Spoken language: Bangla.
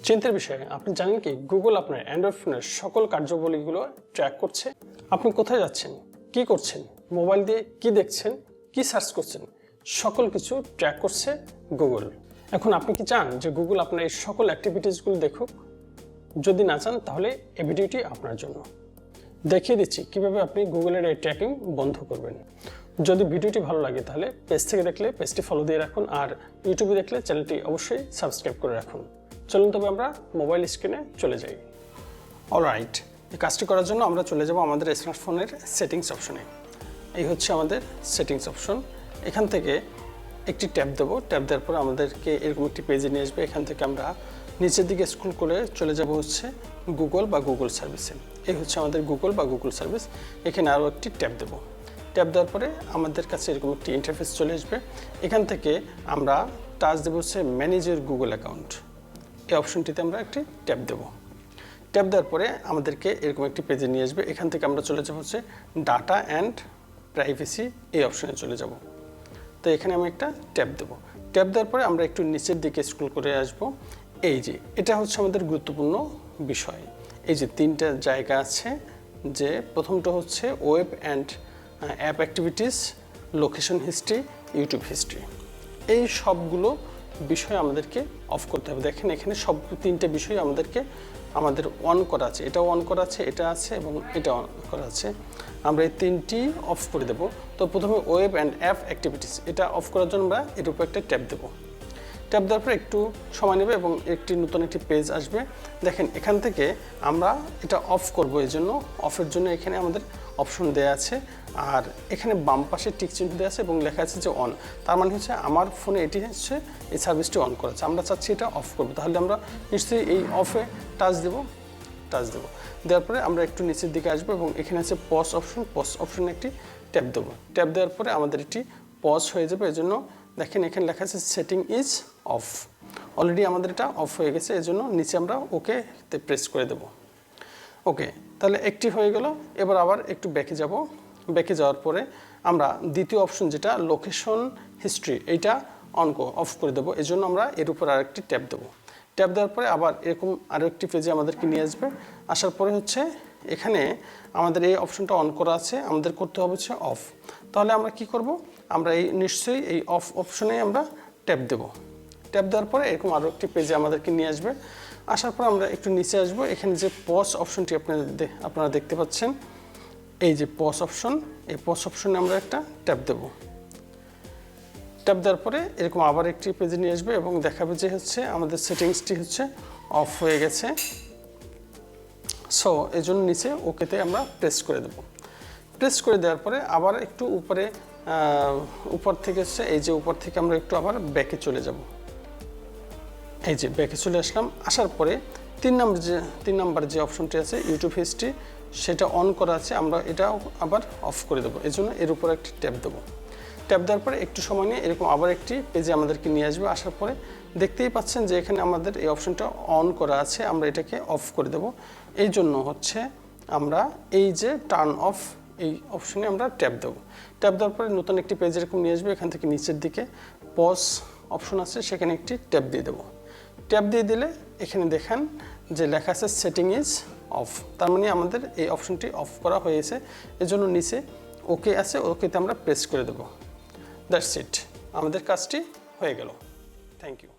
চিন্তার বিষয়, আপনি জানেন কি গুগল আপনার অ্যান্ড্রয়েড ফোনের সকল কার্যাবলীগুলো ট্র্যাক করছে। আপনি কোথায় যাচ্ছেন, কি করছেন, মোবাইল দিয়ে কি দেখছেন, কি সার্চ করছেন, সকল কিছু ট্র্যাক করছে গুগল। এখন আপনি কি চান যে গুগল আপনার এই সকল অ্যাক্টিভিটিসগুলো দেখুক? যদি না চান তাহলে এই ভিডিওটি আপনার জন্য। দেখিয়ে দিচ্ছি কিভাবে আপনি গুগলের এই ট্র্যাকিং বন্ধ করবেন। যদি ভিডিওটি ভালো লাগে তাহলে পেজ থেকে দেখলে পেজটি ফলো দিয়ে রাখুন, আর ইউটিউবে দেখলে চ্যানেলটি অবশ্যই সাবস্ক্রাইব করে রাখুন। চলুন তবে আমরা মোবাইল স্ক্রিনে চলে যাই। অলরাইট, এই কাজটি করার জন্য আমরা চলে যাব আমাদের স্মার্টফোনের সেটিংস অপশনে। এই হচ্ছে আমাদের সেটিংস অপশন। এখান থেকে একটি ট্যাব দেবো। ট্যাব দেওয়ার পর আমাদেরকে এরকম একটি পেজে নিয়ে আসবে। এখান থেকে আমরা নিচের দিকে স্ক্রল করে চলে যাব হচ্ছে গুগল বা গুগল সার্ভিসে। এই হচ্ছে আমাদের গুগল বা গুগল সার্ভিস। এখানে আরও একটি ট্যাব দেবো। ট্যাব দেওয়ার পরে আমাদের কাছে এরকম একটি ইন্টারফেস চলে আসবে। এখান থেকে আমরা টাচ দেবো হচ্ছে ম্যানেজ ইওর গুগল অ্যাকাউন্ট। এই অপশনটিতে আমরা একটি ট্যাব দেবো। ট্যাব দেওয়ার পরে আমাদেরকে এরকম একটি পেজে নিয়ে আসবে। এখান থেকে আমরা চলে যাব হচ্ছে ডাটা অ্যান্ড প্রাইভেসি, এই অপশনে চলে যাব। তো এখানে আমি একটা ট্যাব দেবো। ট্যাব দেওয়ার পরে আমরা একটু নিচের দিকে স্ক্রল করে আসব। এই যে এটা হচ্ছে আমাদের গুরুত্বপূর্ণ বিষয়। এই যে তিনটা জায়গা আছে, যে প্রথমটা হচ্ছে web and app activities, location history, YouTube history. এই সবগুলো বিষয় আমাদেরকে অফ করতে হবে। দেখেন এখানে সব তিনটে বিষয় আমাদের অন করা আছে। এটা অন করা আছে, এটা আছে এবং এটা অন করা আছে। আমরা এই তিনটি অফ করে দেব। তো প্রথমে ওয়েব অ্যান্ড অ্যাপ অ্যাক্টিভিটিস, এটা অফ করার জন্য আমরা এর উপর একটা ট্যাব দেবো। ট্যাব দেওয়ার পর একটু সময় নেবে এবং নতুন একটি পেজ আসবে। দেখেন এখান থেকে আমরা এটা অফ করব। এই জন্য অফের জন্য এখানে আমাদের অপশন দেওয়া আছে, আর এখানে বাম পাশে টিক চিহ্ন দেওয়া আছে এবং লেখা আছে যে অন। তার মানে হচ্ছে আমার ফোনে এটি হচ্ছে এই সার্ভিসটি অন করা আছে। আমরা চাচ্ছি এটা অফ করবো, তাহলে আমরা নিশ্চয়ই এই অফে টাচ দেবো। দেওয়ার পরে আমরা একটু নিচের দিকে আসবো এবং এখানে আছে পজ অপশন। পজ অপশনে একটি ট্যাব দেবো। ট্যাব দেওয়ার পরে আমাদের এটি পজ হয়ে যাবে। এই জন্য দেখেন এখানে লেখা আছে সেটিং ইজ অফ। অলরেডি আমাদের এটা অফ হয়ে গেছে, এই জন্য নিচে আমরা ওকেতে প্রেস করে দেব। ওকে, তাহলে একটি হয়ে গেল। এবার আবার একটু ব্যাকে যাব। ব্যাকে যাওয়ার পরে আমরা দ্বিতীয় অপশন যেটা লোকেশন হিস্ট্রি, এইটা অফ করে দেবো। এই জন্য আমরা এর উপর আরেকটি ট্যাব দেবো। ট্যাব দেওয়ার পরে আবার এরকম আরও একটি পেজে আমাদেরকে নিয়ে আসবে। আসার পরে হচ্ছে এখানে আমাদের এই অপশনটা অন করা আছে, আমাদের করতে হবে হচ্ছে অফ। তাহলে আমরা কি করব, আমরা নিশ্চয়ই এই অফ অপশনে আমরা ট্যাব দেব। ট্যাব দেওয়ার পরে এরকম আরও একটি পেজে আমাদেরকে নিয়ে আসবে। আসার পর আমরা একটু নিচে আসবো। এখানে যে পজ অপশনটি আপনারা দেখতে পাচ্ছেন, এই যে পজ অপশন, এই পজ অপশনে আমরা একটা ট্যাব দেব। ট্যাব দেওয়ার পরে এরকম আবার একটি পেজে নিয়ে আসবে এবং দেখাবে যে হচ্ছে আমাদের সেটিংসটি হচ্ছে অফ হয়ে গেছে। সো এই জন্য নিচে ওকেতে আমরা প্রেস করে দেব। প্রেস করে দেওয়ার পরে আবার একটু উপর থেকে হচ্ছে এই যে উপর থেকে আমরা একটু আবার ব্যাকে চলে যাব। এই যে ব্যাকে চলে আসলাম। আসার পরে তিন নাম্বার যে অপশনটি আছে ইউটিউব হিস্ট্রি, সেটা অন করা আছে, আমরা এটাও আবার অফ করে দেবো। এই জন্য এর উপর একটি ট্যাব দেবো। ট্যাব দেওয়ার পরে একটু সময় নিয়ে এরকম আবার একটি পেজে আমাদেরকে নিয়ে আসবে। আসার পরে দেখতেই পাচ্ছেন যে এখানে আমাদের এই অপশনটা অন করা আছে, আমরা এটাকে অফ করে দেব। এই জন্য হচ্ছে আমরা এই যে টার্ন অফ, এই অপশনে আমরা ট্যাব দেবো। ট্যাব দেওয়ার পরে নতুন একটি পেজ এরকম নিয়ে আসবে। এখান থেকে নিচের দিকে পজ অপশন আছে, সেখানে একটি ট্যাব দিয়ে দেবো। ট্যাব দিয়ে দিলে এখানে দেখেন যে লেখা আছে সেটিং ইজ অফ। তার মানে আমাদের এই অপশনটি অফ করা হয়েছে। এজন্য নিচে ওকে আছে, ওকেতে আমরা প্রেস করে দেবো। দ্যাটস ইট, আমাদের কাজটি হয়ে গেল। Thank you.